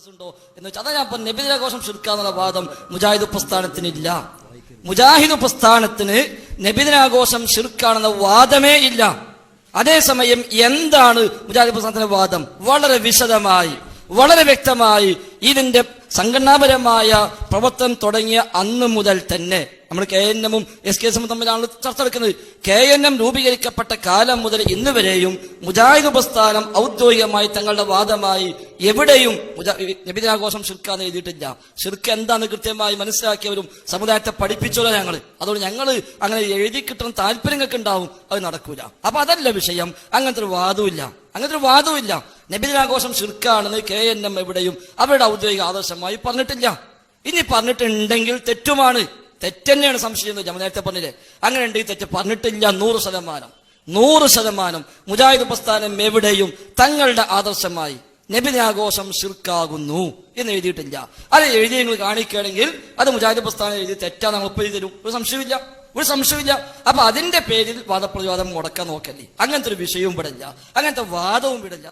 ഹദീസുണ്ടോ എന്ന് വെച്ചാൽ അതാ ഞാൻ പറഞ്ഞു. നബിദിനാഘോഷം ശിർക്കാന്നുള്ള വാദം മുജാഹിദ് പ്രസ്ഥാനത്തിനില്ല. മുജാഹിദ് പ്രസ്ഥാനത്തിന് നബിദിനാഘോഷം ശിർക്കാണെന്ന വാദമേ ഇല്ല. അതേസമയം എന്താണ് മുജാഹിദ് പ്രസ്ഥാനത്തിന്റെ വാദം? വളരെ വിശദമായി, വളരെ വ്യക്തമായി ഇതിന്റെ സംഘടനാപരമായ പ്രവർത്തനം തുടങ്ങിയ അന്ന് മുതൽ തന്നെ നമ്മൾ KNM-ഉം SKS-ഉം തമ്മിലാണ് ചർച്ച എടുക്കുന്നത്. KNM രൂപീകരിക്കപ്പെട്ട കാലം മുതൽ ഇന്ന് വരെയും മുജാഹിദ് പ്രസ്ഥാനം ഔദ്യോഗികമായി തങ്ങളുടെ വാദമായി എവിടെയും നബിദിനാഘോഷം ശിർക്കാന്ന് എഴുതിയിട്ടില്ല. ശിർക്ക് എന്താന്ന് കൃത്യമായി മനസ്സിലാക്കിയവരും സമുദായത്തെ പഠിപ്പിച്ചോളാം ഞങ്ങൾ. അതുകൊണ്ട് ഞങ്ങൾ അങ്ങനെ എഴുതി കിട്ടുന്ന താല്പര്യങ്ങൾക്ക് ഉണ്ടാവും, അത് നടക്കൂല. അപ്പൊ അതല്ല വിഷയം. അങ്ങനത്തെ ഒരു വാദവുമില്ല. നബിദിനാഘോഷം ശിർക്കാണെന്ന് KNM എവിടെയും അവരുടെ ഔദ്യോഗിക ആദർശമായി പറഞ്ഞിട്ടില്ല. ഇനി പറഞ്ഞിട്ടുണ്ടെങ്കിൽ തെറ്റന്നെയാണ്, സംശയമൊന്നുമില്ല. നേരത്തെ പറഞ്ഞില്ലേ, അങ്ങനെ ഉണ്ടെങ്കിൽ തെറ്റ് പറഞ്ഞിട്ടില്ല. 100% മുജാഹിദ് പ്രസ്ഥാനം എവിടെയും തങ്ങളുടെ ആദർശമായി നബിദിനാഘോഷം ശിർക്കാകുന്നു എന്ന് എഴുതിയിട്ടില്ല. അത് എഴുതി നിങ്ങൾ കാണിക്കുകയാണെങ്കിൽ അത് മുജാഹിദ് പ്രസ്ഥാനം എഴുതി തെറ്റാന്ന് നമ്മൾ ഒപ്പം തരും. ഒരു സംശയമില്ല. അപ്പൊ അതിന്റെ പേരിൽ വാദപ്രതിവാദം മുടക്കാൻ നോക്കല്ലേ. അങ്ങനത്തെ ഒരു വിഷയവും വിടില്ല, അങ്ങനത്തെ വാദവും വിടില്ല.